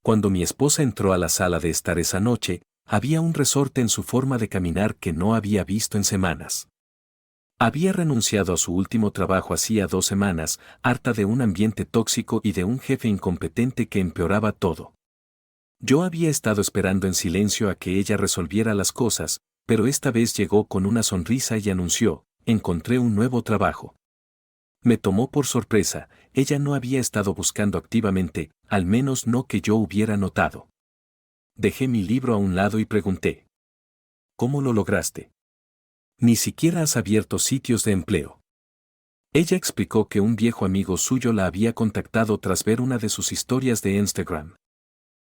Cuando mi esposa entró a la sala de estar esa noche, había un resorte en su forma de caminar que no había visto en semanas. Había renunciado a su último trabajo hacía 2 semanas, harta de un ambiente tóxico y de un jefe incompetente que empeoraba todo. Yo había estado esperando en silencio a que ella resolviera las cosas, pero esta vez llegó con una sonrisa y anunció: encontré un nuevo trabajo. Me tomó por sorpresa, ella no había estado buscando activamente, al menos no que yo hubiera notado. Dejé mi libro a un lado y pregunté: ¿cómo lo lograste? Ni siquiera has abierto sitios de empleo. Ella explicó que un viejo amigo suyo la había contactado tras ver una de sus historias de Instagram.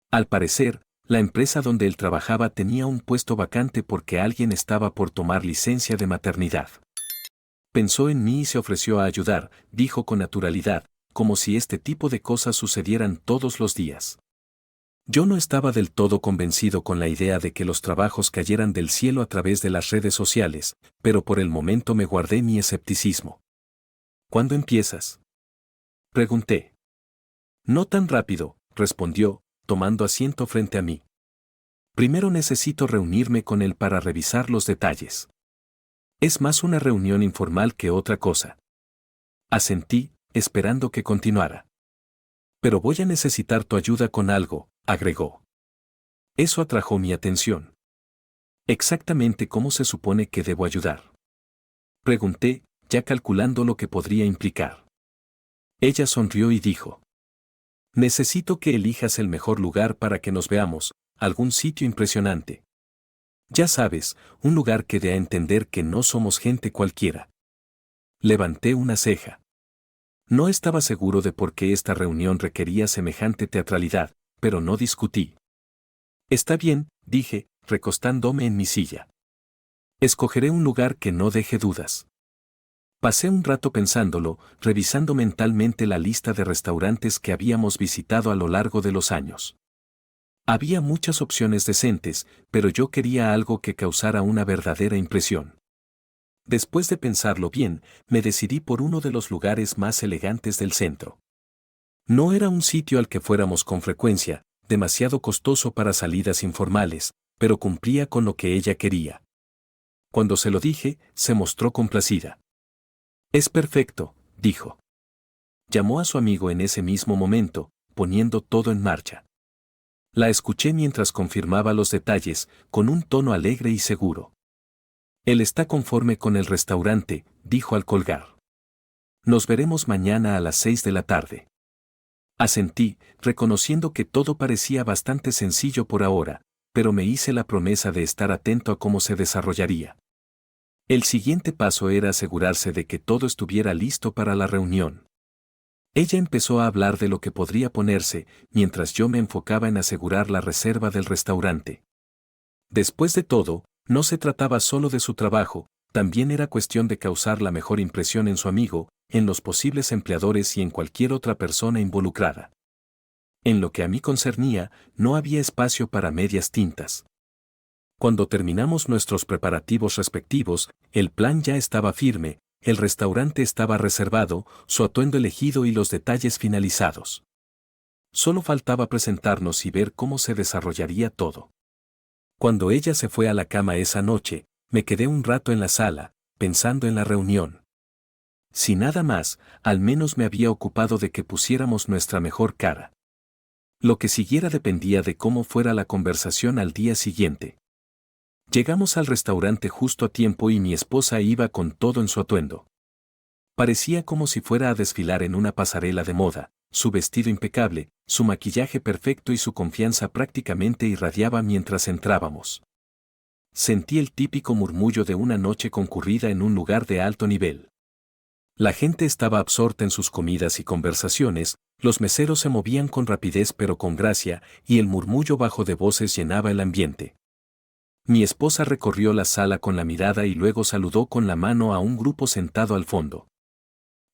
Al parecer, la empresa donde él trabajaba tenía un puesto vacante porque alguien estaba por tomar licencia de maternidad. Pensó en mí y se ofreció a ayudar, dijo con naturalidad, como si este tipo de cosas sucedieran todos los días. Yo no estaba del todo convencido con la idea de que los trabajos cayeran del cielo a través de las redes sociales, pero por el momento me guardé mi escepticismo. ¿Cuándo empiezas?, pregunté. No tan rápido, respondió, tomando asiento frente a mí. Primero necesito reunirme con él para revisar los detalles. Es más una reunión informal que otra cosa. Asentí, esperando que continuara. Pero voy a necesitar tu ayuda con algo, agregó. Eso atrajo mi atención. ¿Exactamente cómo se supone que debo ayudar?, pregunté, ya calculando lo que podría implicar. Ella sonrió y dijo: necesito que elijas el mejor lugar para que nos veamos, algún sitio impresionante. Ya sabes, un lugar que dé a entender que no somos gente cualquiera. Levanté una ceja. No estaba seguro de por qué esta reunión requería semejante teatralidad, pero no discutí. Está bien, dije, recostándome en mi silla. Escogeré un lugar que no deje dudas. Pasé un rato pensándolo, revisando mentalmente la lista de restaurantes que habíamos visitado a lo largo de los años. Había muchas opciones decentes, pero yo quería algo que causara una verdadera impresión. Después de pensarlo bien, me decidí por uno de los lugares más elegantes del centro. No era un sitio al que fuéramos con frecuencia, demasiado costoso para salidas informales, pero cumplía con lo que ella quería. Cuando se lo dije, se mostró complacida. Es perfecto, dijo. Llamó a su amigo en ese mismo momento, poniendo todo en marcha. La escuché mientras confirmaba los detalles, con un tono alegre y seguro. Él está conforme con el restaurante, dijo al colgar. Nos veremos mañana a las 6 de la tarde. Asentí, reconociendo que todo parecía bastante sencillo por ahora, pero me hice la promesa de estar atento a cómo se desarrollaría. El siguiente paso era asegurarse de que todo estuviera listo para la reunión. Ella empezó a hablar de lo que podría ponerse, mientras yo me enfocaba en asegurar la reserva del restaurante. Después de todo, no se trataba solo de su trabajo, también era cuestión de causar la mejor impresión en su amigo, en los posibles empleadores y en cualquier otra persona involucrada. En lo que a mí concernía, no había espacio para medias tintas. Cuando terminamos nuestros preparativos respectivos, el plan ya estaba firme, el restaurante estaba reservado, su atuendo elegido y los detalles finalizados. Solo faltaba presentarnos y ver cómo se desarrollaría todo. Cuando ella se fue a la cama esa noche, me quedé un rato en la sala, pensando en la reunión. Si nada más, al menos me había ocupado de que pusiéramos nuestra mejor cara. Lo que siguiera dependía de cómo fuera la conversación al día siguiente. Llegamos al restaurante justo a tiempo y mi esposa iba con todo en su atuendo. Parecía como si fuera a desfilar en una pasarela de moda, su vestido impecable, su maquillaje perfecto y su confianza prácticamente irradiaba mientras entrábamos. Sentí el típico murmullo de una noche concurrida en un lugar de alto nivel. La gente estaba absorta en sus comidas y conversaciones, los meseros se movían con rapidez pero con gracia, y el murmullo bajo de voces llenaba el ambiente. Mi esposa recorrió la sala con la mirada y luego saludó con la mano a un grupo sentado al fondo.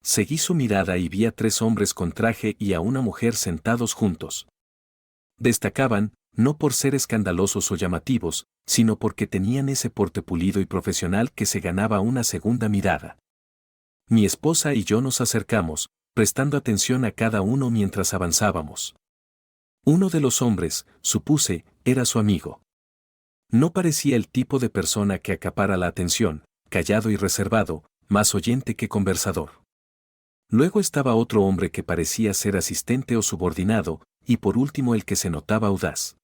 Seguí su mirada y vi a 3 hombres con traje y a una mujer sentados juntos. Destacaban, no por ser escandalosos o llamativos, sino porque tenían ese porte pulido y profesional que se ganaba una segunda mirada. Mi esposa y yo nos acercamos, prestando atención a cada uno mientras avanzábamos. Uno de los hombres, supuse, era su amigo. No parecía el tipo de persona que acapara la atención, callado y reservado, más oyente que conversador. Luego estaba otro hombre que parecía ser asistente o subordinado, y por último el que se notaba audaz.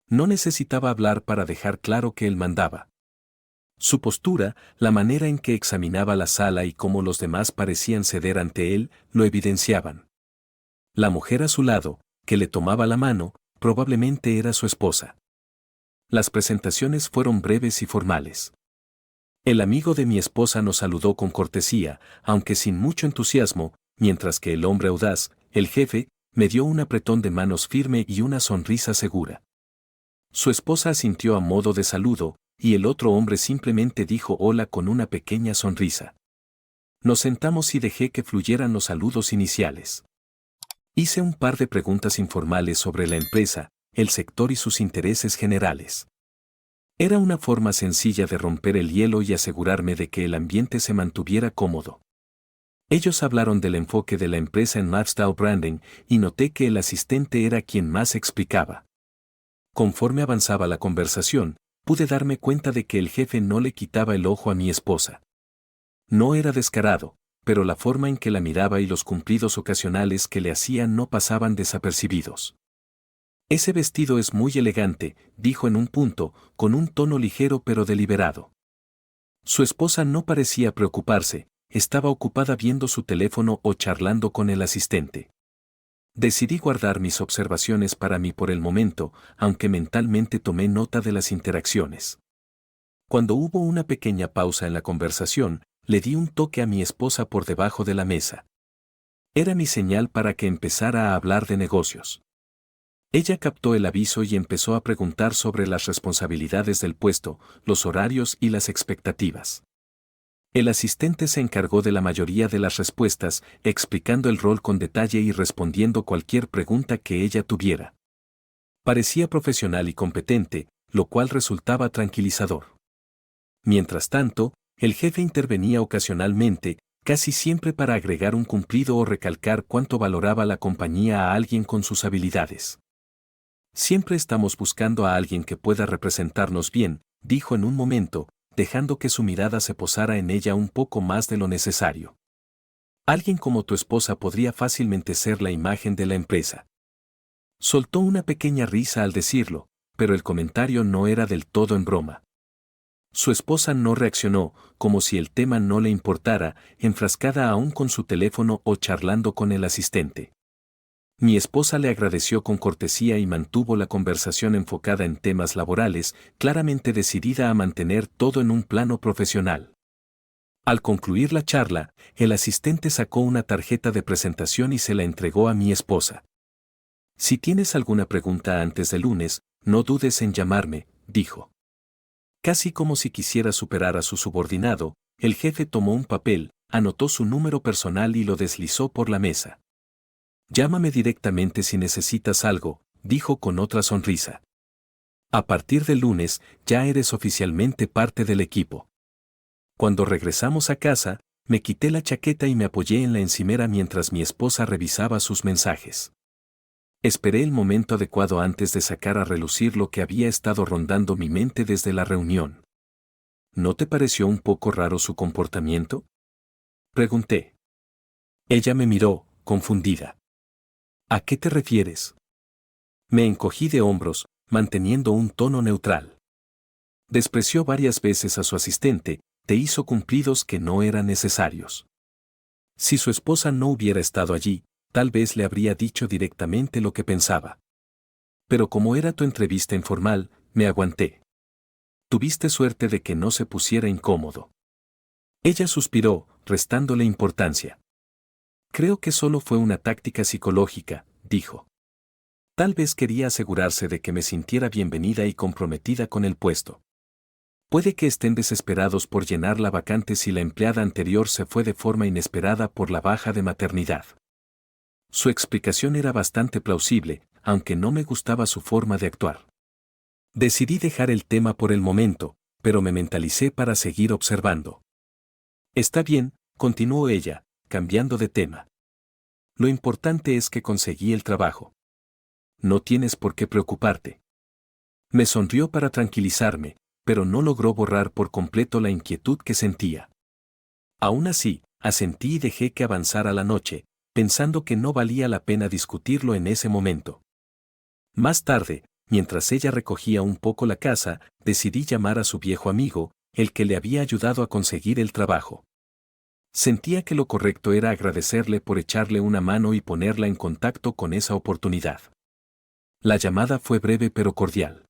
No necesitaba hablar para dejar claro que él mandaba. Su postura, la manera en que examinaba la sala y cómo los demás parecían ceder ante él, lo evidenciaban. La mujer a su lado, que le tomaba la mano, probablemente era su esposa. Las presentaciones fueron breves y formales. El amigo de mi esposa nos saludó con cortesía, aunque sin mucho entusiasmo, mientras que el hombre audaz, el jefe, me dio un apretón de manos firme y una sonrisa segura. Su esposa asintió a modo de saludo, y el otro hombre simplemente dijo hola con una pequeña sonrisa. Nos sentamos y dejé que fluyeran los saludos iniciales. Hice un par de preguntas informales sobre la empresa, el sector y sus intereses generales. Era una forma sencilla de romper el hielo y asegurarme de que el ambiente se mantuviera cómodo. Ellos hablaron del enfoque de la empresa en lifestyle branding y noté que el asistente era quien más explicaba. Conforme avanzaba la conversación, pude darme cuenta de que el jefe no le quitaba el ojo a mi esposa. No era descarado, pero la forma en que la miraba y los cumplidos ocasionales que le hacían no pasaban desapercibidos. Ese vestido es muy elegante, dijo en un punto, con un tono ligero pero deliberado. Su esposa no parecía preocuparse, estaba ocupada viendo su teléfono o charlando con el asistente. Decidí guardar mis observaciones para mí por el momento, aunque mentalmente tomé nota de las interacciones. Cuando hubo una pequeña pausa en la conversación, le di un toque a mi esposa por debajo de la mesa. Era mi señal para que empezara a hablar de negocios. Ella captó el aviso y empezó a preguntar sobre las responsabilidades del puesto, los horarios y las expectativas. El asistente se encargó de la mayoría de las respuestas, explicando el rol con detalle y respondiendo cualquier pregunta que ella tuviera. Parecía profesional y competente, lo cual resultaba tranquilizador. Mientras tanto, el jefe intervenía ocasionalmente, casi siempre para agregar un cumplido o recalcar cuánto valoraba la compañía a alguien con sus habilidades. Siempre estamos buscando a alguien que pueda representarnos bien, dijo en un momento, dejando que su mirada se posara en ella un poco más de lo necesario. Alguien como tu esposa podría fácilmente ser la imagen de la empresa. Soltó una pequeña risa al decirlo, pero el comentario no era del todo en broma. Su esposa no reaccionó, como si el tema no le importara, enfrascada aún con su teléfono o charlando con el asistente. Mi esposa le agradeció con cortesía y mantuvo la conversación enfocada en temas laborales, claramente decidida a mantener todo en un plano profesional. Al concluir la charla, el asistente sacó una tarjeta de presentación y se la entregó a mi esposa. Si tienes alguna pregunta antes del lunes, no dudes en llamarme, dijo. Casi como si quisiera superar a su subordinado, el jefe tomó un papel, anotó su número personal y lo deslizó por la mesa. Llámame directamente si necesitas algo, dijo con otra sonrisa. A partir del lunes, ya eres oficialmente parte del equipo. Cuando regresamos a casa, me quité la chaqueta y me apoyé en la encimera mientras mi esposa revisaba sus mensajes. Esperé el momento adecuado antes de sacar a relucir lo que había estado rondando mi mente desde la reunión. ¿No te pareció un poco raro su comportamiento?, pregunté. Ella me miró, confundida. ¿A qué te refieres? Me encogí de hombros, manteniendo un tono neutral. Despreció varias veces a su asistente, te hizo cumplidos que no eran necesarios. Si su esposa no hubiera estado allí, tal vez le habría dicho directamente lo que pensaba. Pero como era tu entrevista informal, me aguanté. Tuviste suerte de que no se pusiera incómodo. Ella suspiró, restándole importancia. Creo que solo fue una táctica psicológica, dijo. Tal vez quería asegurarse de que me sintiera bienvenida y comprometida con el puesto. Puede que estén desesperados por llenar la vacante si la empleada anterior se fue de forma inesperada por la baja de maternidad. Su explicación era bastante plausible, aunque no me gustaba su forma de actuar. Decidí dejar el tema por el momento, pero me mentalicé para seguir observando. Está bien, continuó ella, cambiando de tema. Lo importante es que conseguí el trabajo. no tienes por qué preocuparte. Me sonrió para tranquilizarme, pero no logró borrar por completo la inquietud que sentía. Aún así, asentí y dejé que avanzara la noche, pensando que no valía la pena discutirlo en ese momento. Más tarde, mientras ella recogía un poco la casa, decidí llamar a su viejo amigo, el que le había ayudado a conseguir el trabajo. Sentía que lo correcto era agradecerle por echarle una mano y ponerla en contacto con esa oportunidad. La llamada fue breve pero cordial.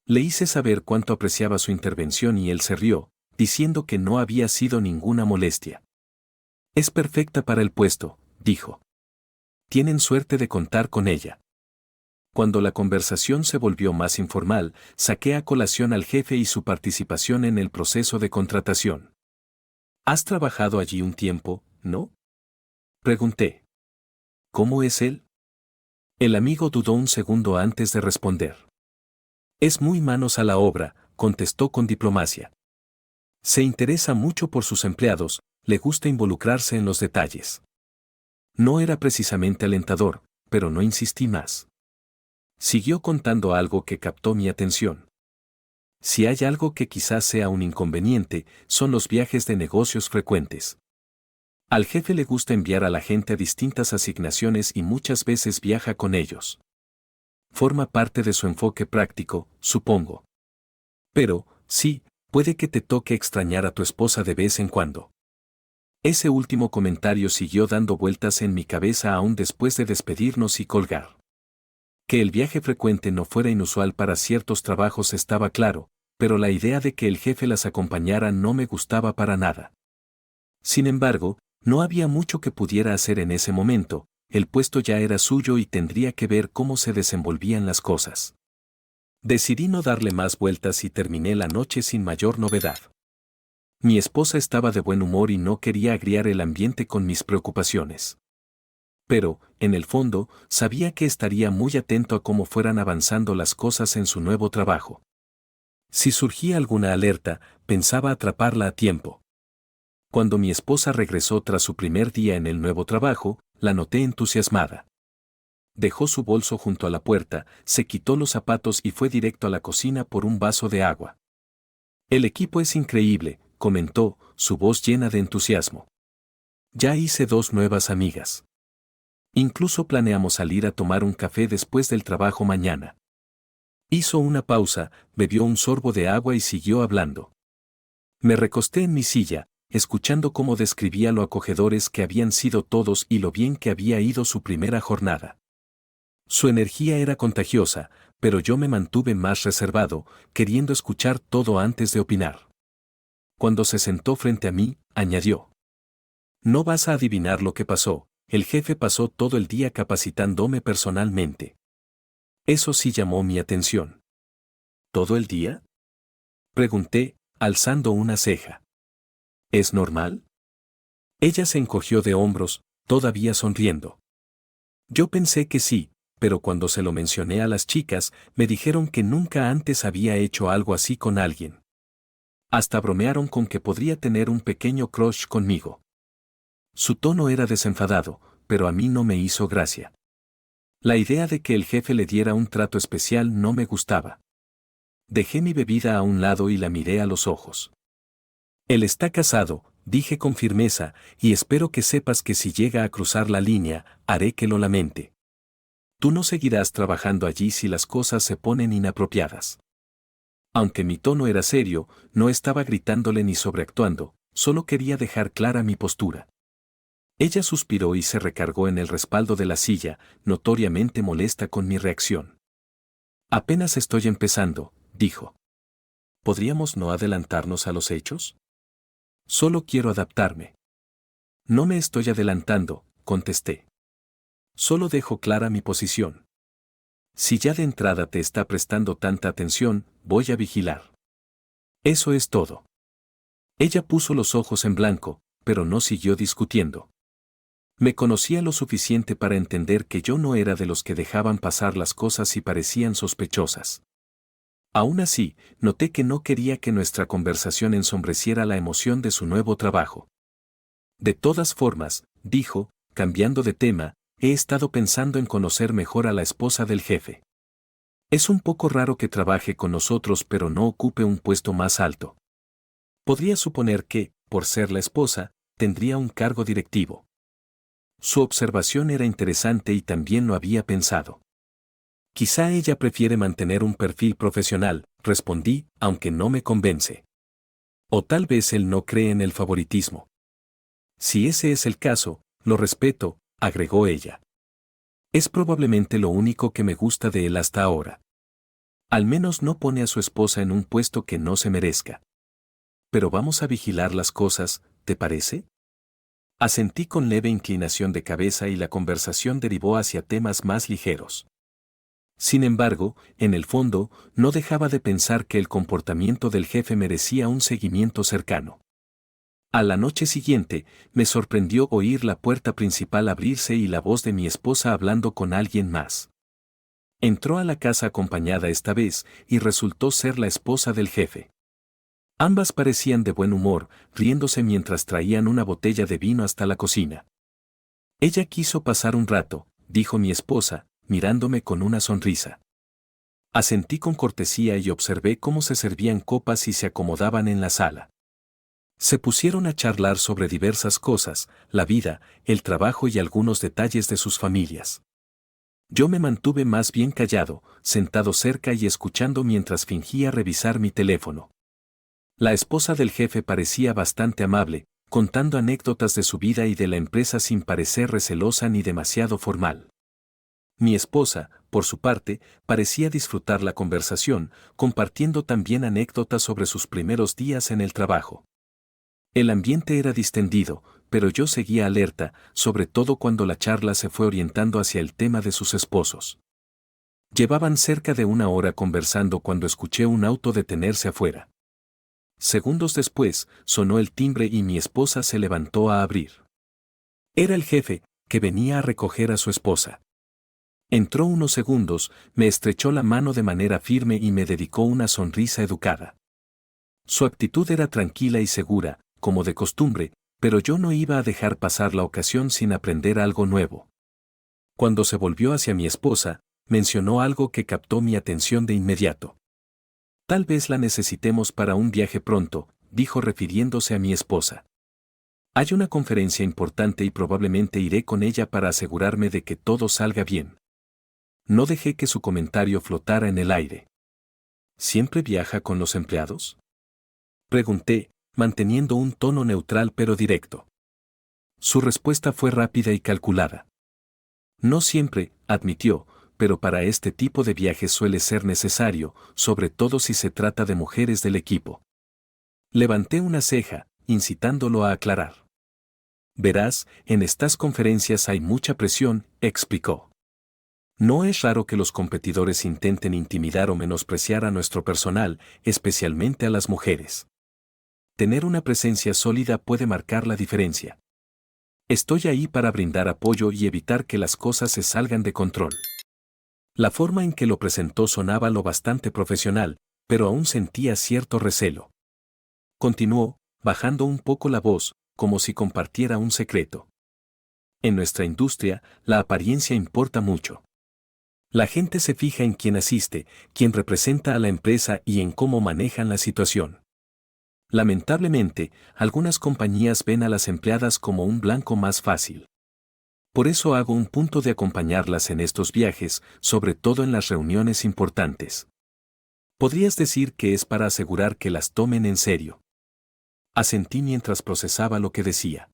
Le hice saber cuánto apreciaba su intervención y él se rió, diciendo que no había sido ninguna molestia. Es perfecta para el puesto, dijo. Tienen suerte de contar con ella. Cuando la conversación se volvió más informal, saqué a colación al jefe y su participación en el proceso de contratación. ¿Has trabajado allí un tiempo, no? Pregunté. ¿Cómo es él? El amigo dudó un segundo antes de responder. Es muy manos a la obra, contestó con diplomacia. Se interesa mucho por sus empleados, le gusta involucrarse en los detalles. No era precisamente alentador, pero no insistí más. Siguió contando algo que captó mi atención. Si hay algo que quizás sea un inconveniente, son los viajes de negocios frecuentes. Al jefe le gusta enviar a la gente a distintas asignaciones y muchas veces viaja con ellos. Forma parte de su enfoque práctico, supongo. Pero, sí, puede que te toque extrañar a tu esposa de vez en cuando. Ese último comentario siguió dando vueltas en mi cabeza aún después de despedirnos y colgar. Que el viaje frecuente no fuera inusual para ciertos trabajos estaba claro, pero la idea de que el jefe las acompañara no me gustaba para nada. Sin embargo, no había mucho que pudiera hacer en ese momento, el puesto ya era suyo y tendría que ver cómo se desenvolvían las cosas. Decidí no darle más vueltas y terminé la noche sin mayor novedad. Mi esposa estaba de buen humor y no quería agriar el ambiente con mis preocupaciones. Pero, en el fondo, sabía que estaría muy atento a cómo fueran avanzando las cosas en su nuevo trabajo. Si surgía alguna alerta, pensaba atraparla a tiempo. Cuando mi esposa regresó tras su primer día en el nuevo trabajo, la noté entusiasmada. Dejó su bolso junto a la puerta, se quitó los zapatos y fue directo a la cocina por un vaso de agua. El equipo es increíble, comentó, su voz llena de entusiasmo. Ya hice 2 nuevas amigas. Incluso planeamos salir a tomar un café después del trabajo mañana. Hizo una pausa, bebió un sorbo de agua y siguió hablando. Me recosté en mi silla, escuchando cómo describía lo acogedores que habían sido todos y lo bien que había ido su primera jornada. Su energía era contagiosa, pero yo me mantuve más reservado, queriendo escuchar todo antes de opinar. Cuando se sentó frente a mí, añadió. No vas a adivinar lo que pasó, el jefe pasó todo el día capacitándome personalmente. Eso sí llamó mi atención. ¿Todo el día? Pregunté, alzando una ceja. ¿Es normal? Ella se encogió de hombros, todavía sonriendo. Yo pensé que sí, pero cuando se lo mencioné a las chicas, me dijeron que nunca antes había hecho algo así con alguien. Hasta bromearon con que podría tener un pequeño crush conmigo. Su tono era desenfadado, pero a mí no me hizo gracia. La idea de que el jefe le diera un trato especial no me gustaba. Dejé mi bebida a un lado y la miré a los ojos. Él está casado, dije con firmeza, y espero que sepas que si llega a cruzar la línea, haré que lo lamente. Tú no seguirás trabajando allí si las cosas se ponen inapropiadas. Aunque mi tono era serio, no estaba gritándole ni sobreactuando, solo quería dejar clara mi postura. Ella suspiró y se recargó en el respaldo de la silla, notoriamente molesta con mi reacción. Apenas estoy empezando, dijo. ¿Podríamos no adelantarnos a los hechos? Solo quiero adaptarme. No me estoy adelantando, contesté. Solo dejo clara mi posición. Si ya de entrada te está prestando tanta atención, voy a vigilar. Eso es todo. Ella puso los ojos en blanco, pero no siguió discutiendo. Me conocía lo suficiente para entender que yo no era de los que dejaban pasar las cosas si parecían sospechosas. Aún así, noté que no quería que nuestra conversación ensombreciera la emoción de su nuevo trabajo. De todas formas, dijo, cambiando de tema, he estado pensando en conocer mejor a la esposa del jefe. Es un poco raro que trabaje con nosotros pero no ocupe un puesto más alto. Podría suponer que, por ser la esposa, tendría un cargo directivo. Su observación era interesante y también lo había pensado. Quizá ella prefiere mantener un perfil profesional, respondí, aunque no me convence. O tal vez él no cree en el favoritismo. Si ese es el caso, lo respeto, agregó ella. Es probablemente lo único que me gusta de él hasta ahora. Al menos no pone a su esposa en un puesto que no se merezca. Pero vamos a vigilar las cosas, ¿te parece? Asentí con leve inclinación de cabeza y la conversación derivó hacia temas más ligeros. Sin embargo, en el fondo, no dejaba de pensar que el comportamiento del jefe merecía un seguimiento cercano. A la noche siguiente, me sorprendió oír la puerta principal abrirse y la voz de mi esposa hablando con alguien más. Entró a la casa acompañada esta vez y resultó ser la esposa del jefe. Ambas parecían de buen humor, riéndose mientras traían una botella de vino hasta la cocina. Ella quiso pasar un rato, dijo mi esposa, mirándome con una sonrisa. Asentí con cortesía y observé cómo se servían copas y se acomodaban en la sala. Se pusieron a charlar sobre diversas cosas, la vida, el trabajo y algunos detalles de sus familias. Yo me mantuve más bien callado, sentado cerca y escuchando mientras fingía revisar mi teléfono. La esposa del jefe parecía bastante amable, contando anécdotas de su vida y de la empresa sin parecer recelosa ni demasiado formal. Mi esposa, por su parte, parecía disfrutar la conversación, compartiendo también anécdotas sobre sus primeros días en el trabajo. El ambiente era distendido, pero yo seguía alerta, sobre todo cuando la charla se fue orientando hacia el tema de sus esposos. Llevaban cerca de una hora conversando cuando escuché un auto detenerse afuera. Segundos después, sonó el timbre y mi esposa se levantó a abrir. Era el jefe, que venía a recoger a su esposa. Entró unos segundos, me estrechó la mano de manera firme y me dedicó una sonrisa educada. Su actitud era tranquila y segura, como de costumbre, pero yo no iba a dejar pasar la ocasión sin aprender algo nuevo. Cuando se volvió hacia mi esposa, mencionó algo que captó mi atención de inmediato. Tal vez la necesitemos para un viaje pronto, dijo refiriéndose a mi esposa. Hay una conferencia importante y probablemente iré con ella para asegurarme de que todo salga bien. No dejé que su comentario flotara en el aire. ¿Siempre viaja con los empleados?, pregunté, manteniendo un tono neutral pero directo. Su respuesta fue rápida y calculada. No siempre, admitió, pero para este tipo de viajes suele ser necesario, sobre todo si se trata de mujeres del equipo. Levanté una ceja, incitándolo a aclarar. Verás, en estas conferencias hay mucha presión, explicó. No es raro que los competidores intenten intimidar o menospreciar a nuestro personal, especialmente a las mujeres. Tener una presencia sólida puede marcar la diferencia. Estoy ahí para brindar apoyo y evitar que las cosas se salgan de control. La forma en que lo presentó sonaba lo bastante profesional, pero aún sentía cierto recelo. Continuó, bajando un poco la voz, como si compartiera un secreto. En nuestra industria, la apariencia importa mucho. La gente se fija en quién asiste, quién representa a la empresa y en cómo manejan la situación. Lamentablemente, algunas compañías ven a las empleadas como un blanco más fácil. Por eso hago un punto de acompañarlas en estos viajes, sobre todo en las reuniones importantes. Podrías decir que es para asegurar que las tomen en serio. Asentí mientras procesaba lo que decía.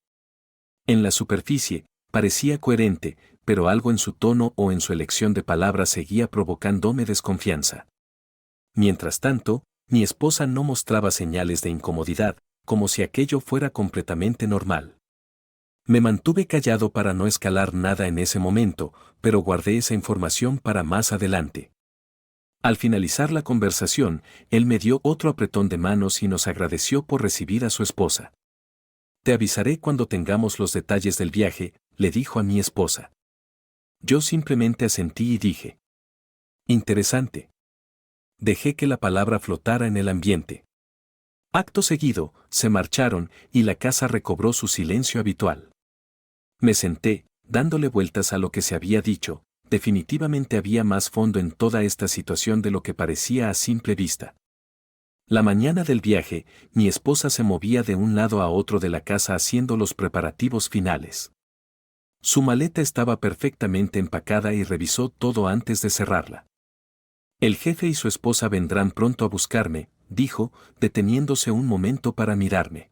En la superficie, parecía coherente, pero algo en su tono o en su elección de palabras seguía provocándome desconfianza. Mientras tanto, mi esposa no mostraba señales de incomodidad, como si aquello fuera completamente normal. Me mantuve callado para no escalar nada en ese momento, pero guardé esa información para más adelante. Al finalizar la conversación, él me dio otro apretón de manos y nos agradeció por recibir a su esposa. Te avisaré cuando tengamos los detalles del viaje, le dijo a mi esposa. Yo simplemente asentí y dije. Interesante. Dejé que la palabra flotara en el ambiente. Acto seguido, se marcharon y la casa recobró su silencio habitual. Me senté, dándole vueltas a lo que se había dicho. Definitivamente había más fondo en toda esta situación de lo que parecía a simple vista. La mañana del viaje, mi esposa se movía de un lado a otro de la casa haciendo los preparativos finales. Su maleta estaba perfectamente empacada y revisó todo antes de cerrarla. El jefe y su esposa vendrán pronto a buscarme, dijo, deteniéndose un momento para mirarme.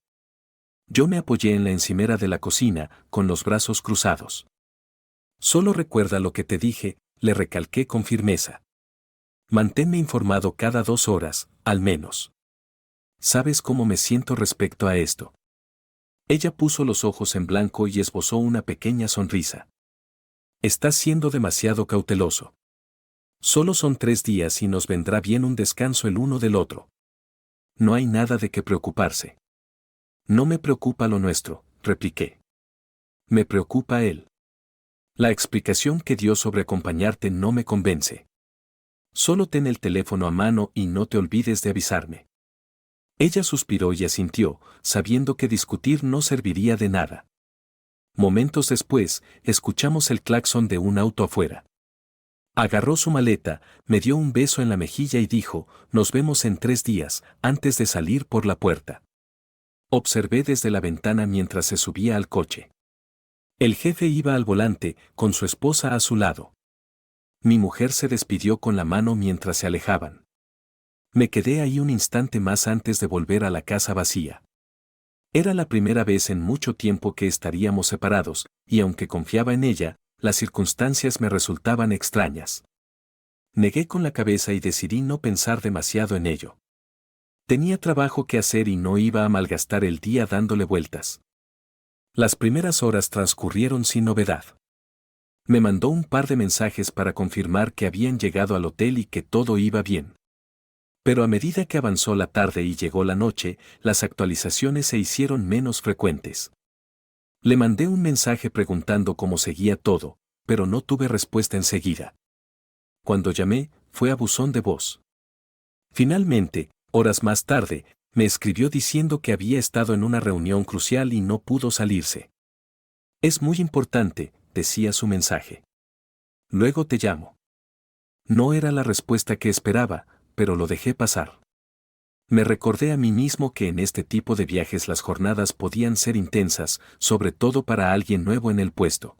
Yo me apoyé en la encimera de la cocina, con los brazos cruzados. Solo recuerda lo que te dije, le recalqué con firmeza. Manténme informado cada 2 horas, al menos. ¿Sabes cómo me siento respecto a esto? Ella puso los ojos en blanco y esbozó una pequeña sonrisa. Estás siendo demasiado cauteloso. Solo son 3 días y nos vendrá bien un descanso el uno del otro. No hay nada de qué preocuparse. No me preocupa lo nuestro, repliqué. Me preocupa él. La explicación que dio sobre acompañarte no me convence. Solo ten el teléfono a mano y no te olvides de avisarme. Ella suspiró y asintió, sabiendo que discutir no serviría de nada. Momentos después, escuchamos el claxon de un auto afuera. Agarró su maleta, me dio un beso en la mejilla y dijo, nos vemos en 3 días, antes de salir por la puerta. Observé desde la ventana mientras se subía al coche. El jefe iba al volante, con su esposa a su lado. Mi mujer se despidió con la mano mientras se alejaban. Me quedé ahí un instante más antes de volver a la casa vacía. Era la primera vez en mucho tiempo que estaríamos separados, y aunque confiaba en ella, las circunstancias me resultaban extrañas. Negué con la cabeza y decidí no pensar demasiado en ello. Tenía trabajo que hacer y no iba a malgastar el día dándole vueltas. Las primeras horas transcurrieron sin novedad. Me mandó un par de mensajes para confirmar que habían llegado al hotel y que todo iba bien. Pero a medida que avanzó la tarde y llegó la noche, las actualizaciones se hicieron menos frecuentes. Le mandé un mensaje preguntando cómo seguía todo, pero no tuve respuesta enseguida. Cuando llamé, fue a buzón de voz. Finalmente, horas más tarde, me escribió diciendo que había estado en una reunión crucial y no pudo salirse. Es muy importante, decía su mensaje. Luego te llamo. No era la respuesta que esperaba, pero lo dejé pasar. Me recordé a mí mismo que en este tipo de viajes las jornadas podían ser intensas, sobre todo para alguien nuevo en el puesto.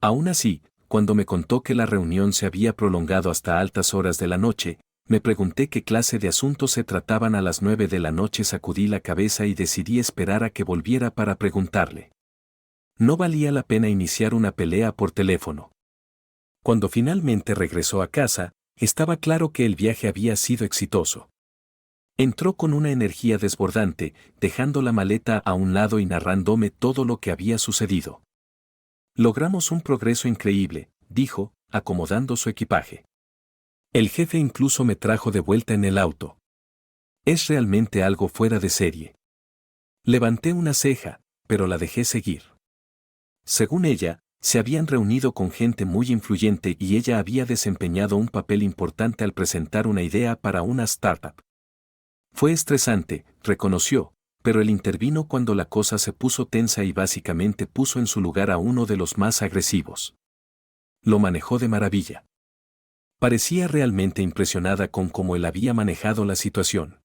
Aún así, cuando me contó que la reunión se había prolongado hasta altas horas de la noche, me pregunté qué clase de asuntos se trataban a las 9 de la noche. Sacudí la cabeza y decidí esperar a que volviera para preguntarle. No valía la pena iniciar una pelea por teléfono. Cuando finalmente regresó a casa, estaba claro que el viaje había sido exitoso. Entró con una energía desbordante, dejando la maleta a un lado y narrándome todo lo que había sucedido. Logramos un progreso increíble, dijo, acomodando su equipaje. El jefe incluso me trajo de vuelta en el auto. Es realmente algo fuera de serie. Levanté una ceja, pero la dejé seguir. Según ella, se habían reunido con gente muy influyente y ella había desempeñado un papel importante al presentar una idea para una startup. Fue estresante, reconoció, pero él intervino cuando la cosa se puso tensa y básicamente puso en su lugar a uno de los más agresivos. Lo manejó de maravilla. Parecía realmente impresionada con cómo él había manejado la situación.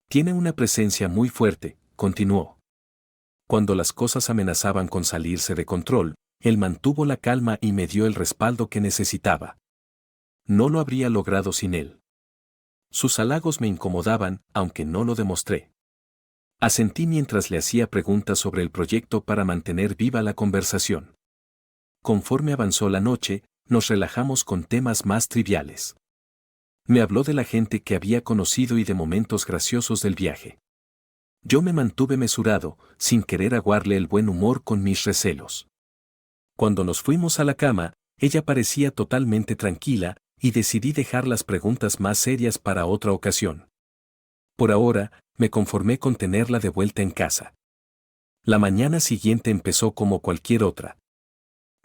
Tiene una presencia muy fuerte, continuó. Cuando las cosas amenazaban con salirse de control, él mantuvo la calma y me dio el respaldo que necesitaba. No lo habría logrado sin él. Sus halagos me incomodaban, aunque no lo demostré. Asentí mientras le hacía preguntas sobre el proyecto para mantener viva la conversación. Conforme avanzó la noche, nos relajamos con temas más triviales. Me habló de la gente que había conocido y de momentos graciosos del viaje. Yo me mantuve mesurado, sin querer aguarle el buen humor con mis recelos. Cuando nos fuimos a la cama, ella parecía totalmente tranquila, y decidí dejar las preguntas más serias para otra ocasión. Por ahora, me conformé con tenerla de vuelta en casa. La mañana siguiente empezó como cualquier otra.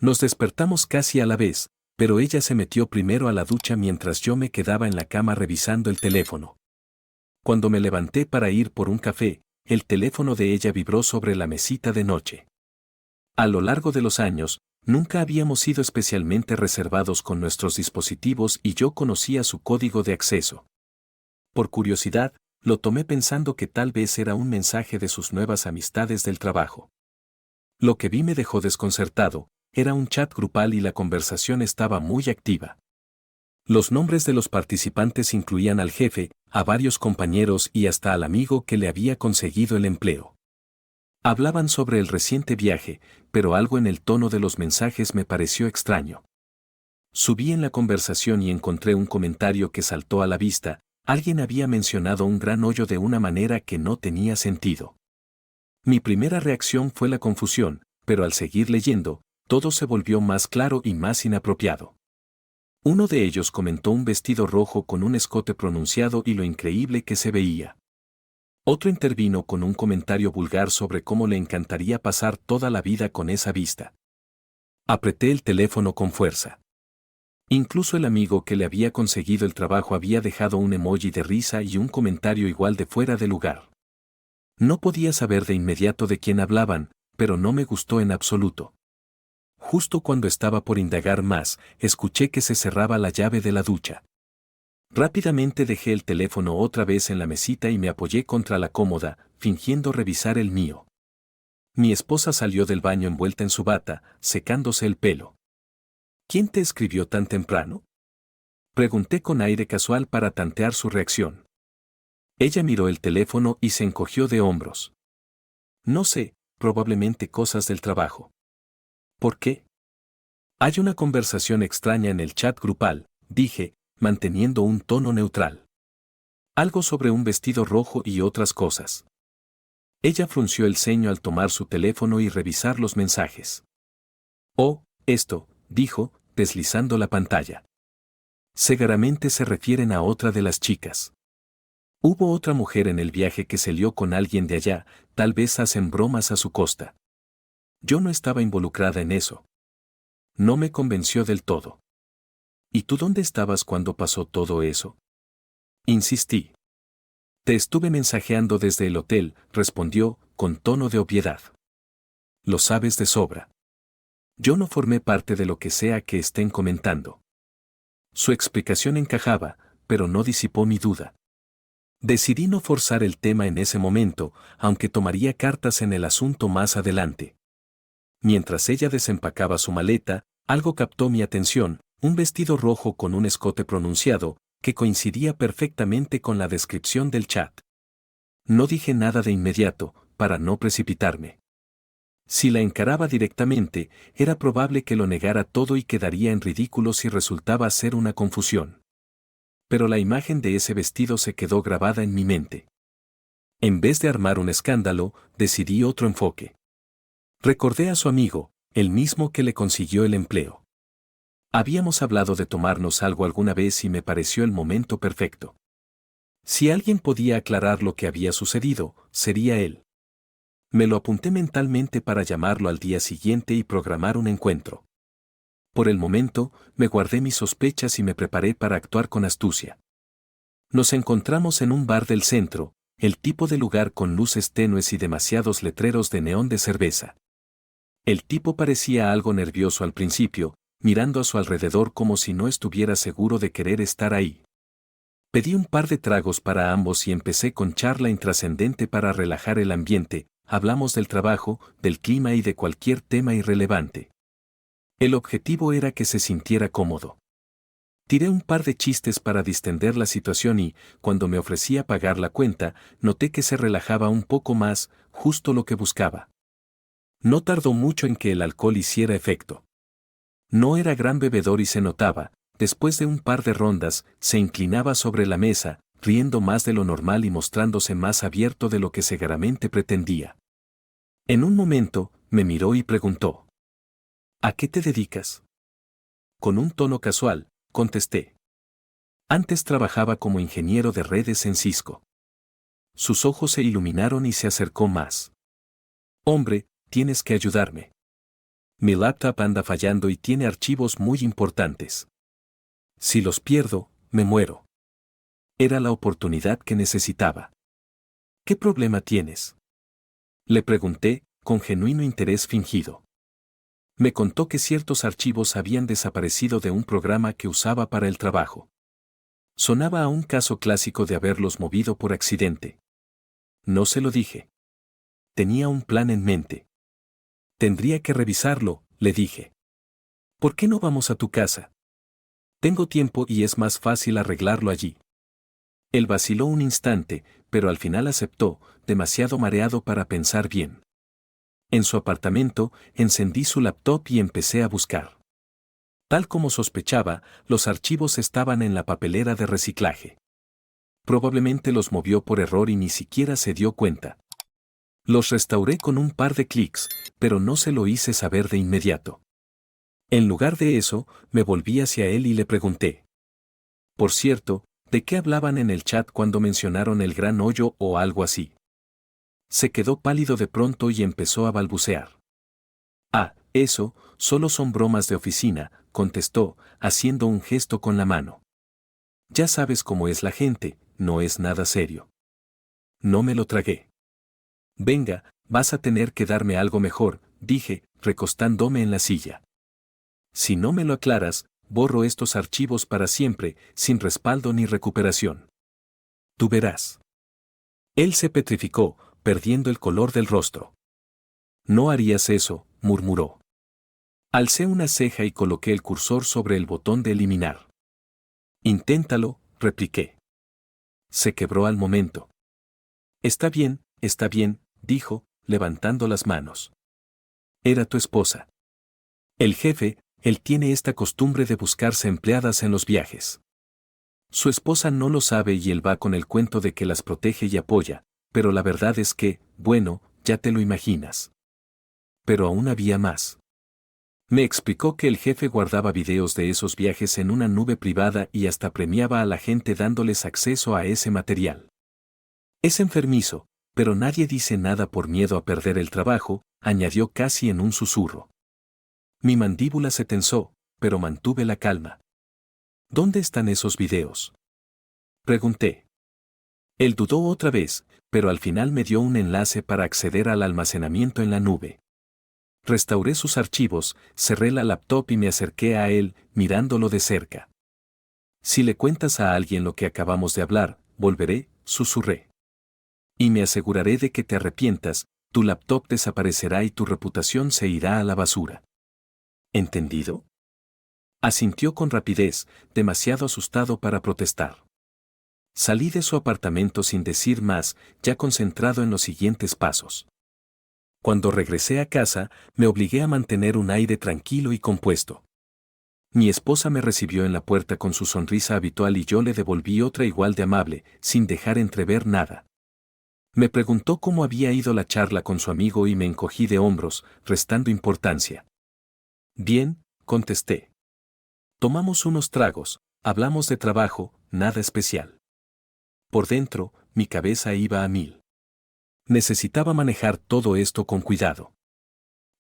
Nos despertamos casi a la vez, pero ella se metió primero a la ducha mientras yo me quedaba en la cama revisando el teléfono. Cuando me levanté para ir por un café, el teléfono de ella vibró sobre la mesita de noche. A lo largo de los años, Nunca habíamos sido especialmente reservados con nuestros dispositivos y yo conocía su código de acceso. Por curiosidad, lo tomé pensando que tal vez era un mensaje de sus nuevas amistades del trabajo. Lo que vi me dejó desconcertado, era un chat grupal y la conversación estaba muy activa. Los nombres de los participantes incluían al jefe, a varios compañeros y hasta al amigo que le había conseguido el empleo. Hablaban sobre el reciente viaje, pero algo en el tono de los mensajes me pareció extraño. Subí en la conversación y encontré un comentario que saltó a la vista. Alguien había mencionado un gran hoyo de una manera que no tenía sentido. Mi primera reacción fue la confusión, pero al seguir leyendo, todo se volvió más claro y más inapropiado. Uno de ellos comentó un vestido rojo con un escote pronunciado y lo increíble que se veía. Otro intervino con un comentario vulgar sobre cómo le encantaría pasar toda la vida con esa vista. Apreté el teléfono con fuerza. Incluso el amigo que le había conseguido el trabajo había dejado un emoji de risa y un comentario igual de fuera de lugar. No podía saber de inmediato de quién hablaban, pero no me gustó en absoluto. Justo cuando estaba por indagar más, escuché que se cerraba la llave de la ducha. Rápidamente dejé el teléfono otra vez en la mesita y me apoyé contra la cómoda, fingiendo revisar el mío. Mi esposa salió del baño envuelta en su bata, secándose el pelo. ¿Quién te escribió tan temprano? Pregunté con aire casual para tantear su reacción. Ella miró el teléfono y se encogió de hombros. No sé, probablemente cosas del trabajo. ¿Por qué? Hay una conversación extraña en el chat grupal, dije, manteniendo un tono neutral. Algo sobre un vestido rojo y otras cosas. Ella frunció el ceño al tomar su teléfono y revisar los mensajes. Oh, esto, dijo, deslizando la pantalla. Seguramente se refieren a otra de las chicas. Hubo otra mujer en el viaje que se lió con alguien de allá, tal vez hacen bromas a su costa. Yo no estaba involucrada en eso. No me convenció del todo. ¿Y tú dónde estabas cuando pasó todo eso? Insistí. Te estuve mensajeando desde el hotel, respondió, con tono de obviedad. Lo sabes de sobra. Yo no formé parte de lo que sea que estén comentando. Su explicación encajaba, pero no disipó mi duda. Decidí no forzar el tema en ese momento, aunque tomaría cartas en el asunto más adelante. Mientras ella desempacaba su maleta, algo captó mi atención, un vestido rojo con un escote pronunciado, que coincidía perfectamente con la descripción del chat. No dije nada de inmediato, para no precipitarme. Si la encaraba directamente, era probable que lo negara todo y quedaría en ridículo si resultaba ser una confusión. Pero la imagen de ese vestido se quedó grabada en mi mente. En vez de armar un escándalo, decidí otro enfoque. Recordé a su amigo, el mismo que le consiguió el empleo. Habíamos hablado de tomarnos algo alguna vez y me pareció el momento perfecto. Si alguien podía aclarar lo que había sucedido, sería él. Me lo apunté mentalmente para llamarlo al día siguiente y programar un encuentro. Por el momento, me guardé mis sospechas y me preparé para actuar con astucia. Nos encontramos en un bar del centro, el tipo de lugar con luces tenues y demasiados letreros de neón de cerveza. El tipo parecía algo nervioso al principio, mirando a su alrededor como si no estuviera seguro de querer estar ahí. Pedí un par de tragos para ambos y empecé con charla intrascendente para relajar el ambiente. Hablamos del trabajo, del clima y de cualquier tema irrelevante. El objetivo era que se sintiera cómodo. Tiré un par de chistes para distender la situación y, cuando me ofrecía pagar la cuenta, noté que se relajaba un poco más, justo lo que buscaba. No tardó mucho en que el alcohol hiciera efecto. No era gran bebedor y se notaba, después de un par de rondas, se inclinaba sobre la mesa, riendo más de lo normal y mostrándose más abierto de lo que seguramente pretendía. En un momento, me miró y preguntó: ¿A qué te dedicas? Con un tono casual, contesté. Antes trabajaba como ingeniero de redes en Cisco. Sus ojos se iluminaron y se acercó más. Hombre, tienes que ayudarme. Mi laptop anda fallando y tiene archivos muy importantes. Si los pierdo, me muero. Era la oportunidad que necesitaba. ¿Qué problema tienes? Le pregunté, con genuino interés fingido. Me contó que ciertos archivos habían desaparecido de un programa que usaba para el trabajo. Sonaba a un caso clásico de haberlos movido por accidente. No se lo dije. Tenía un plan en mente. Tendría que revisarlo, le dije. ¿Por qué no vamos a tu casa? Tengo tiempo y es más fácil arreglarlo allí. Él vaciló un instante, pero al final aceptó, demasiado mareado para pensar bien. En su apartamento, encendí su laptop y empecé a buscar. Tal como sospechaba, los archivos estaban en la papelera de reciclaje. Probablemente los movió por error y ni siquiera se dio cuenta. Los restauré con un par de clics, pero no se lo hice saber de inmediato. En lugar de eso, me volví hacia él y le pregunté. Por cierto, ¿de qué hablaban en el chat cuando mencionaron el gran hoyo o algo así? Se quedó pálido de pronto y empezó a balbucear. Ah, eso, solo son bromas de oficina, contestó, haciendo un gesto con la mano. Ya sabes cómo es la gente, no es nada serio. No me lo tragué. Venga, vas a tener que darme algo mejor, dije, recostándome en la silla. Si no me lo aclaras, borro estos archivos para siempre, sin respaldo ni recuperación. Tú verás. Él se petrificó, perdiendo el color del rostro. No harías eso, murmuró. Alcé una ceja y coloqué el cursor sobre el botón de eliminar. Inténtalo, repliqué. Se quebró al momento. Está bien, dijo, levantando las manos. Era tu esposa. El jefe, él tiene esta costumbre de buscarse empleadas en los viajes. Su esposa no lo sabe y él va con el cuento de que las protege y apoya, pero la verdad es que, bueno, ya te lo imaginas. Pero aún había más. Me explicó que el jefe guardaba videos de esos viajes en una nube privada y hasta premiaba a la gente dándoles acceso a ese material. Es enfermizo, pero nadie dice nada por miedo a perder el trabajo, añadió casi en un susurro. Mi mandíbula se tensó, pero mantuve la calma. ¿Dónde están esos videos? Pregunté. Él dudó otra vez, pero al final me dio un enlace para acceder al almacenamiento en la nube. Restauré sus archivos, cerré la laptop y me acerqué a él, mirándolo de cerca. Si le cuentas a alguien lo que acabamos de hablar, volveré, susurré. Y me aseguraré de que te arrepientas, tu laptop desaparecerá y tu reputación se irá a la basura. ¿Entendido? Asintió con rapidez, demasiado asustado para protestar. Salí de su apartamento sin decir más, ya concentrado en los siguientes pasos. Cuando regresé a casa, me obligué a mantener un aire tranquilo y compuesto. Mi esposa me recibió en la puerta con su sonrisa habitual y yo le devolví otra igual de amable, sin dejar entrever nada. Me preguntó cómo había ido la charla con su amigo y me encogí de hombros, restando importancia. Bien, contesté. Tomamos unos tragos, hablamos de trabajo, nada especial. Por dentro, mi cabeza iba a mil. Necesitaba manejar todo esto con cuidado.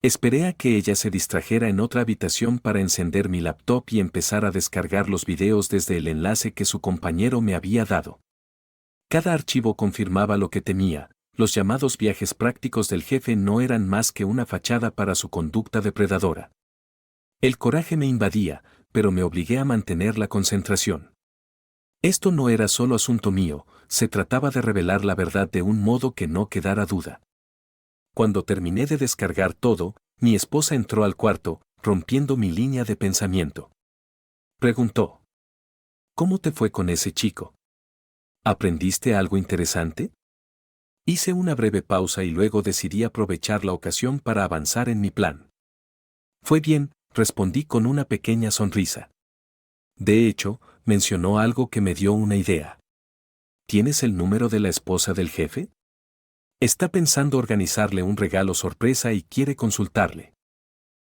Esperé a que ella se distrajera en otra habitación para encender mi laptop y empezar a descargar los videos desde el enlace que su compañero me había dado. Cada archivo confirmaba lo que temía, los llamados viajes prácticos del jefe no eran más que una fachada para su conducta depredadora. El coraje me invadía, pero me obligué a mantener la concentración. Esto no era solo asunto mío, se trataba de revelar la verdad de un modo que no quedara duda. Cuando terminé de descargar todo, mi esposa entró al cuarto, rompiendo mi línea de pensamiento. Preguntó. ¿Cómo te fue con ese chico? ¿Aprendiste algo interesante? Hice una breve pausa y luego decidí aprovechar la ocasión para avanzar en mi plan. Fue bien, respondí con una pequeña sonrisa. De hecho, mencionó algo que me dio una idea. ¿Tienes el número de la esposa del jefe? Está pensando organizarle un regalo sorpresa y quiere consultarle.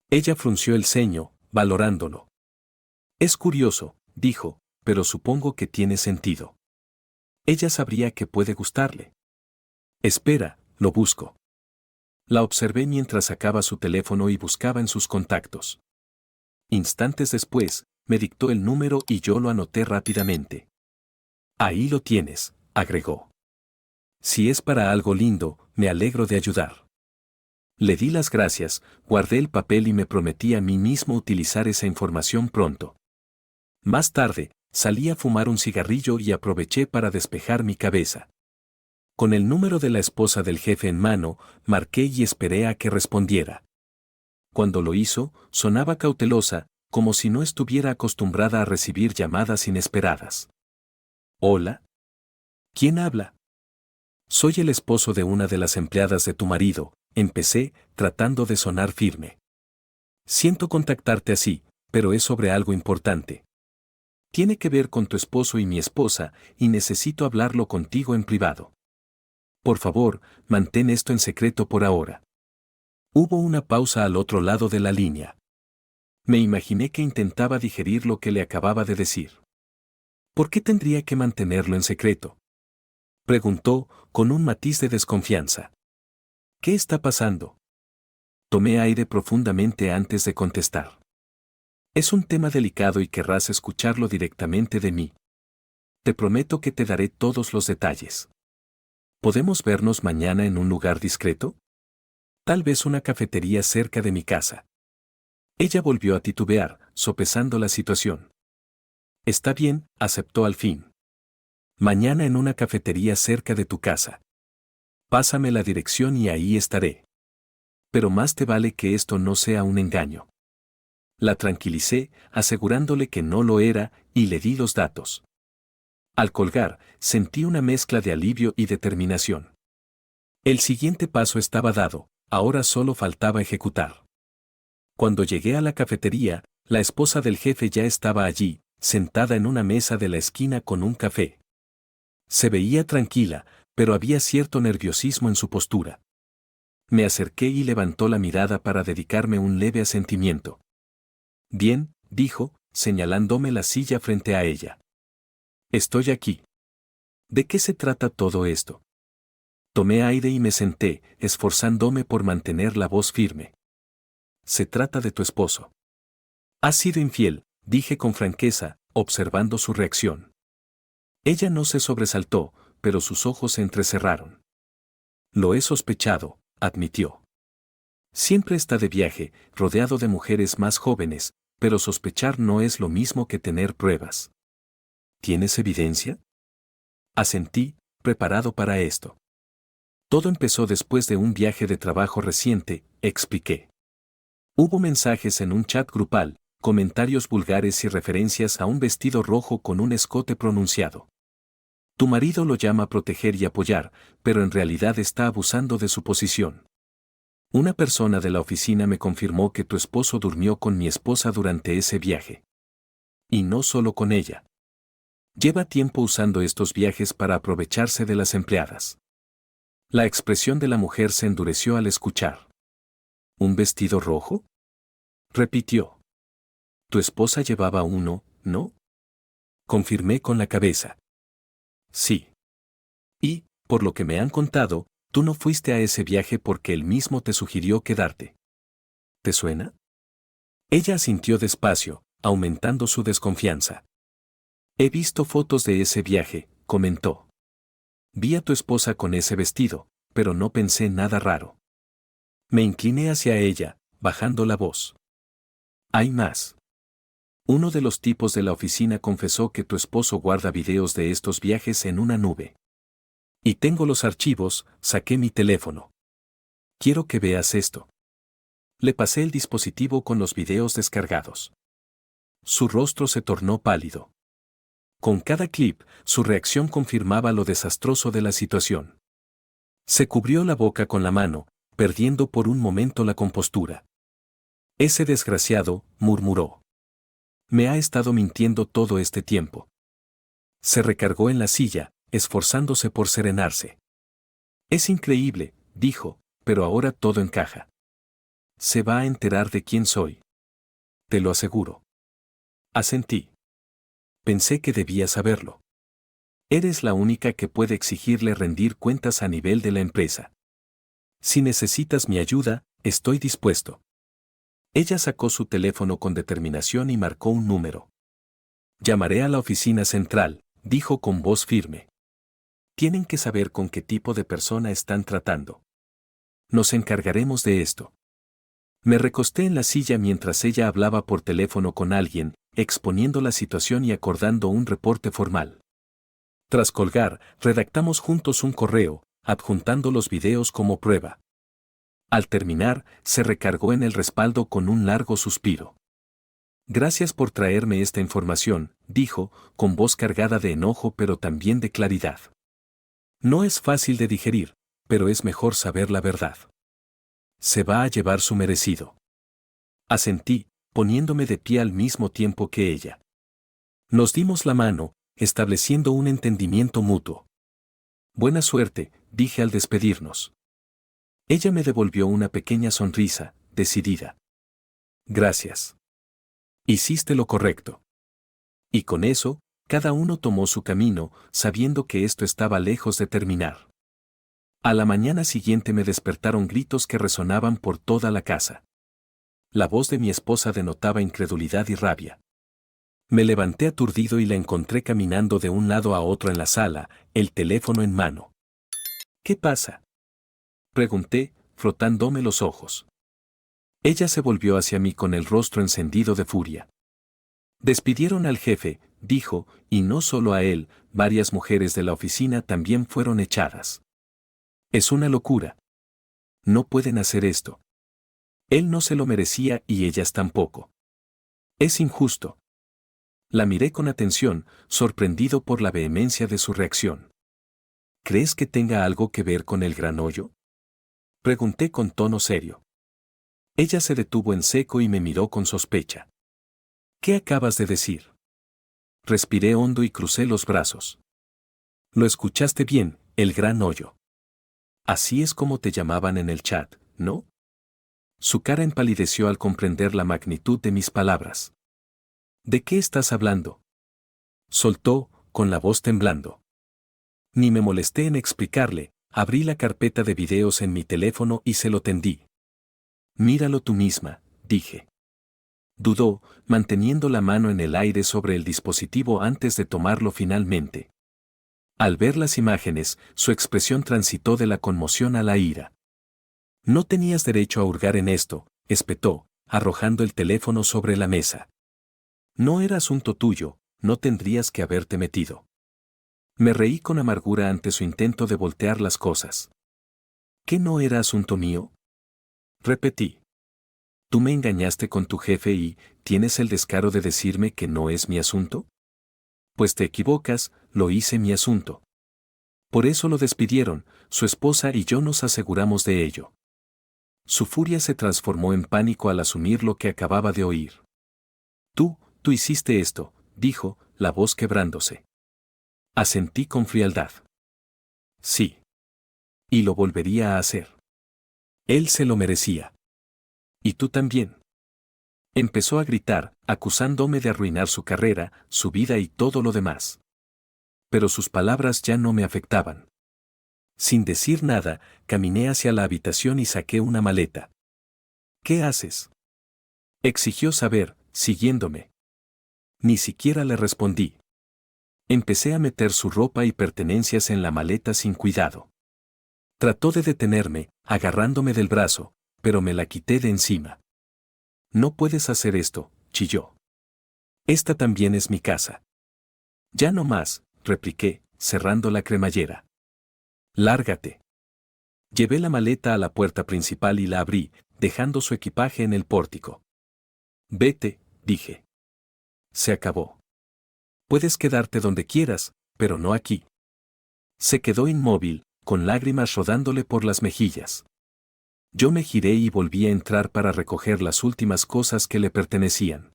Ella frunció el ceño, valorándolo. Es curioso, dijo, pero supongo que tiene sentido. Ella sabría que puede gustarle. Espera, lo busco. La observé mientras sacaba su teléfono y buscaba en sus contactos. Instantes después, me dictó el número y yo lo anoté rápidamente. Ahí lo tienes, agregó. Si es para algo lindo, me alegro de ayudar. Le di las gracias, guardé el papel y me prometí a mí mismo utilizar esa información pronto. Más tarde, salí a fumar un cigarrillo y aproveché para despejar mi cabeza. Con el número de la esposa del jefe en mano, marqué y esperé a que respondiera. Cuando lo hizo, sonaba cautelosa, como si no estuviera acostumbrada a recibir llamadas inesperadas. ¿Hola? ¿Quién habla? Soy el esposo de una de las empleadas de tu marido, empecé, tratando de sonar firme. Siento contactarte así, pero es sobre algo importante. Tiene que ver con tu esposo y mi esposa, y necesito hablarlo contigo en privado. Por favor, mantén esto en secreto por ahora. Hubo una pausa al otro lado de la línea. Me imaginé que intentaba digerir lo que le acababa de decir. ¿Por qué tendría que mantenerlo en secreto? Preguntó, con un matiz de desconfianza. ¿Qué está pasando? Tomé aire profundamente antes de contestar. Es un tema delicado y querrás escucharlo directamente de mí. Te prometo que te daré todos los detalles. ¿Podemos vernos mañana en un lugar discreto? Tal vez una cafetería cerca de mi casa. Ella volvió a titubear, sopesando la situación. Está bien, aceptó al fin. Mañana en una cafetería cerca de tu casa. Pásame la dirección y ahí estaré. Pero más te vale que esto no sea un engaño. La tranquilicé, asegurándole que no lo era, y le di los datos. Al colgar, sentí una mezcla de alivio y determinación. El siguiente paso estaba dado, ahora solo faltaba ejecutar. Cuando llegué a la cafetería, la esposa del jefe ya estaba allí, sentada en una mesa de la esquina con un café. Se veía tranquila, pero había cierto nerviosismo en su postura. Me acerqué y levantó la mirada para dedicarme un leve asentimiento. Bien, dijo, señalándome la silla frente a ella. Estoy aquí. ¿De qué se trata todo esto? Tomé aire y me senté, esforzándome por mantener la voz firme. Se trata de tu esposo. Has sido infiel, dije con franqueza, observando su reacción. Ella no se sobresaltó, pero sus ojos se entrecerraron. Lo he sospechado, admitió. Siempre está de viaje, rodeado de mujeres más jóvenes, pero sospechar no es lo mismo que tener pruebas. ¿Tienes evidencia? Asentí, preparado para esto. Todo empezó después de un viaje de trabajo reciente, expliqué. Hubo mensajes en un chat grupal, comentarios vulgares y referencias a un vestido rojo con un escote pronunciado. Tu marido lo llama proteger y apoyar, pero en realidad está abusando de su posición. Una persona de la oficina me confirmó que tu esposo durmió con mi esposa durante ese viaje. Y no solo con ella. Lleva tiempo usando estos viajes para aprovecharse de las empleadas. La expresión de la mujer se endureció al escuchar. ¿Un vestido rojo? Repitió. Tu esposa llevaba uno, ¿no? Confirmé con la cabeza. Sí. Y, por lo que me han contado, tú no fuiste a ese viaje porque él mismo te sugirió quedarte. ¿Te suena? Ella asintió despacio, aumentando su desconfianza. He visto fotos de ese viaje, comentó. Vi a tu esposa con ese vestido, pero no pensé nada raro. Me incliné hacia ella, bajando la voz. Hay más. Uno de los tipos de la oficina confesó que tu esposo guarda videos de estos viajes en una nube. Y tengo los archivos, saqué mi teléfono. Quiero que veas esto. Le pasé el dispositivo con los videos descargados. Su rostro se tornó pálido. Con cada clip, su reacción confirmaba lo desastroso de la situación. Se cubrió la boca con la mano, perdiendo por un momento la compostura. Ese desgraciado, murmuró. Me ha estado mintiendo todo este tiempo. Se recargó en la silla, esforzándose por serenarse. Es increíble, dijo, pero ahora todo encaja. Se va a enterar de quién soy. Te lo aseguro. Asentí. Pensé que debía saberlo. Eres la única que puede exigirle rendir cuentas a nivel de la empresa. Si necesitas mi ayuda, estoy dispuesto. Ella sacó su teléfono con determinación y marcó un número. Llamaré a la oficina central, dijo con voz firme. Tienen que saber con qué tipo de persona están tratando. Nos encargaremos de esto. Me recosté en la silla mientras ella hablaba por teléfono con alguien, exponiendo la situación y acordando un reporte formal. Tras colgar, redactamos juntos un correo, adjuntando los videos como prueba. Al terminar, se recargó en el respaldo con un largo suspiro. Gracias por traerme esta información, dijo, con voz cargada de enojo pero también de claridad. No es fácil de digerir, pero es mejor saber la verdad. Se va a llevar su merecido. Asentí, poniéndome de pie al mismo tiempo que ella. Nos dimos la mano, estableciendo un entendimiento mutuo. Buena suerte, dije al despedirnos. Ella me devolvió una pequeña sonrisa, decidida. Gracias. Hiciste lo correcto. Y con eso, cada uno tomó su camino, sabiendo que esto estaba lejos de terminar. A la mañana siguiente me despertaron gritos que resonaban por toda la casa. La voz de mi esposa denotaba incredulidad y rabia. Me levanté aturdido y la encontré caminando de un lado a otro en la sala, el teléfono en mano. ¿Qué pasa?, pregunté, frotándome los ojos. Ella se volvió hacia mí con el rostro encendido de furia. Despidieron al jefe, dijo, y no solo a él, varias mujeres de la oficina también fueron echadas. Es una locura. No pueden hacer esto. Él no se lo merecía y ellas tampoco. Es injusto. La miré con atención, sorprendido por la vehemencia de su reacción. ¿Crees que tenga algo que ver con el gran hoyo?, pregunté con tono serio. Ella se detuvo en seco y me miró con sospecha. ¿Qué acabas de decir? Respiré hondo y crucé los brazos. Lo escuchaste bien, el gran hoyo. Así es como te llamaban en el chat, ¿no? Su cara empalideció al comprender la magnitud de mis palabras. ¿De qué estás hablando?, soltó, con la voz temblando. Ni me molesté en explicarle, abrí la carpeta de videos en mi teléfono y se lo tendí. Míralo tú misma, dije. Dudó, manteniendo la mano en el aire sobre el dispositivo antes de tomarlo finalmente. Al ver las imágenes, su expresión transitó de la conmoción a la ira. No tenías derecho a hurgar en esto, espetó, arrojando el teléfono sobre la mesa. No era asunto tuyo, no tendrías que haberte metido. Me reí con amargura ante su intento de voltear las cosas. ¿Qué no era asunto mío?, repetí. Tú me engañaste con tu jefe y, ¿tienes el descaro de decirme que no es mi asunto? Pues te equivocas, lo hice mi asunto. Por eso lo despidieron, su esposa y yo nos aseguramos de ello. Su furia se transformó en pánico al asumir lo que acababa de oír. Tú hiciste esto, dijo, la voz quebrándose. Asentí con frialdad. Sí. Y lo volvería a hacer. Él se lo merecía. Y tú también. Empezó a gritar, acusándome de arruinar su carrera, su vida y todo lo demás. Pero sus palabras ya no me afectaban. Sin decir nada, caminé hacia la habitación y saqué una maleta. ¿Qué haces?, exigió saber, siguiéndome. Ni siquiera le respondí. Empecé a meter su ropa y pertenencias en la maleta sin cuidado. Trató de detenerme, agarrándome del brazo, pero me la quité de encima. No puedes hacer esto, chilló. Esta también es mi casa. Ya no más, repliqué, cerrando la cremallera. Lárgate. Llevé la maleta a la puerta principal y la abrí, dejando su equipaje en el pórtico. Vete, dije. Se acabó. Puedes quedarte donde quieras, pero no aquí. Se quedó inmóvil, con lágrimas rodándole por las mejillas. Yo me giré y volví a entrar para recoger las últimas cosas que le pertenecían.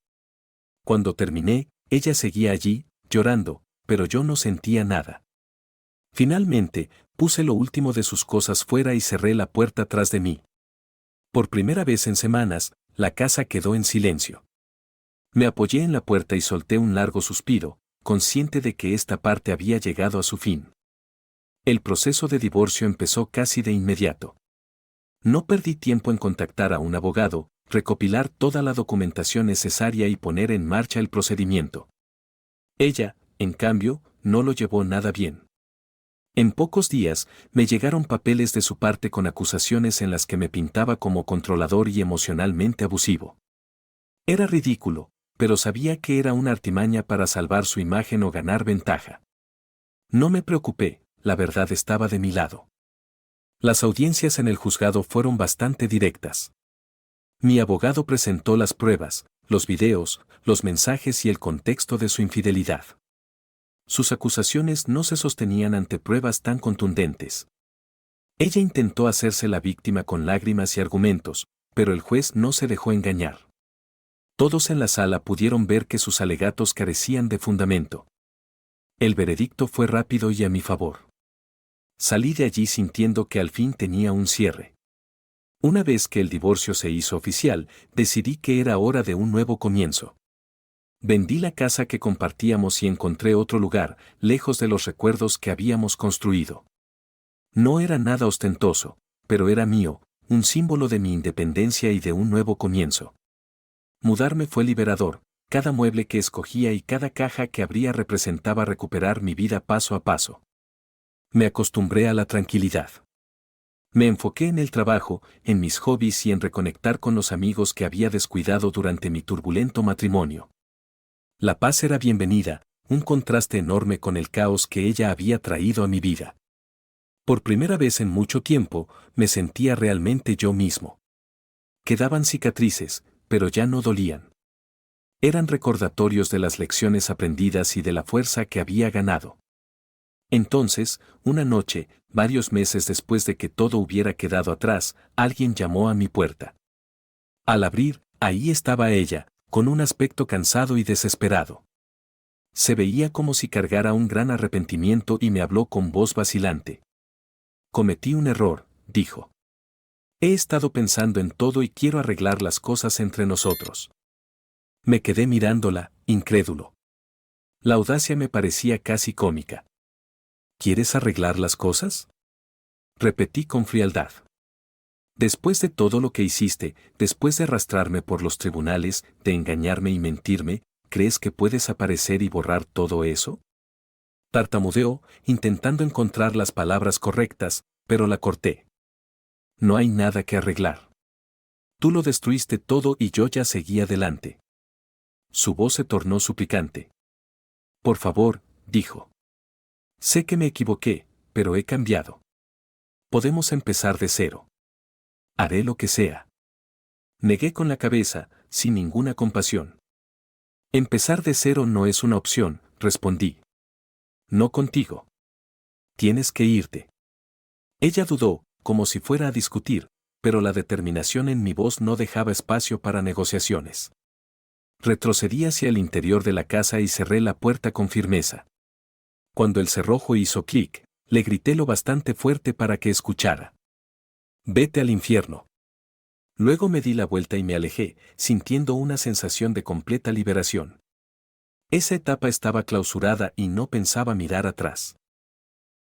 Cuando terminé, ella seguía allí, llorando, pero yo no sentía nada. Finalmente, puse lo último de sus cosas fuera y cerré la puerta tras de mí. Por primera vez en semanas, la casa quedó en silencio. Me apoyé en la puerta y solté un largo suspiro, consciente de que esta parte había llegado a su fin. El proceso de divorcio empezó casi de inmediato. No perdí tiempo en contactar a un abogado, recopilar toda la documentación necesaria y poner en marcha el procedimiento. Ella, en cambio, no lo llevó nada bien. En pocos días, me llegaron papeles de su parte con acusaciones en las que me pintaba como controlador y emocionalmente abusivo. Era ridículo, pero sabía que era una artimaña para salvar su imagen o ganar ventaja. No me preocupé, la verdad estaba de mi lado. Las audiencias en el juzgado fueron bastante directas. Mi abogado presentó las pruebas, los videos, los mensajes y el contexto de su infidelidad. Sus acusaciones no se sostenían ante pruebas tan contundentes. Ella intentó hacerse la víctima con lágrimas y argumentos, pero el juez no se dejó engañar. Todos en la sala pudieron ver que sus alegatos carecían de fundamento. El veredicto fue rápido y a mi favor. Salí de allí sintiendo que al fin tenía un cierre. Una vez que el divorcio se hizo oficial, decidí que era hora de un nuevo comienzo. Vendí la casa que compartíamos y encontré otro lugar, lejos de los recuerdos que habíamos construido. No era nada ostentoso, pero era mío, un símbolo de mi independencia y de un nuevo comienzo. Mudarme fue liberador, cada mueble que escogía y cada caja que abría representaba recuperar mi vida paso a paso. Me acostumbré a la tranquilidad. Me enfoqué en el trabajo, en mis hobbies y en reconectar con los amigos que había descuidado durante mi turbulento matrimonio. La paz era bienvenida, un contraste enorme con el caos que ella había traído a mi vida. Por primera vez en mucho tiempo, me sentía realmente yo mismo. Quedaban cicatrices, pero ya no dolían. Eran recordatorios de las lecciones aprendidas y de la fuerza que había ganado. Entonces, una noche, varios meses después de que todo hubiera quedado atrás, alguien llamó a mi puerta. Al abrir, ahí estaba ella, con un aspecto cansado y desesperado. Se veía como si cargara un gran arrepentimiento y me habló con voz vacilante. Cometí un error, dijo. He estado pensando en todo y quiero arreglar las cosas entre nosotros. Me quedé mirándola, incrédulo. La audacia me parecía casi cómica. ¿Quieres arreglar las cosas? Repetí con frialdad. Después de todo lo que hiciste, después de arrastrarme por los tribunales, de engañarme y mentirme, ¿crees que puedes aparecer y borrar todo eso? Tartamudeó, intentando encontrar las palabras correctas, pero la corté. No hay nada que arreglar. Tú lo destruiste todo y yo ya seguí adelante. Su voz se tornó suplicante. Por favor, dijo. Sé que me equivoqué, pero he cambiado. Podemos empezar de cero. Haré lo que sea. Negué con la cabeza, sin ninguna compasión. Empezar de cero no es una opción, respondí. No contigo. Tienes que irte. Ella dudó, como si fuera a discutir, pero la determinación en mi voz no dejaba espacio para negociaciones. Retrocedí hacia el interior de la casa y cerré la puerta con firmeza. Cuando el cerrojo hizo clic, le grité lo bastante fuerte para que escuchara. Vete al infierno. Luego me di la vuelta y me alejé, sintiendo una sensación de completa liberación. Esa etapa estaba clausurada y no pensaba mirar atrás.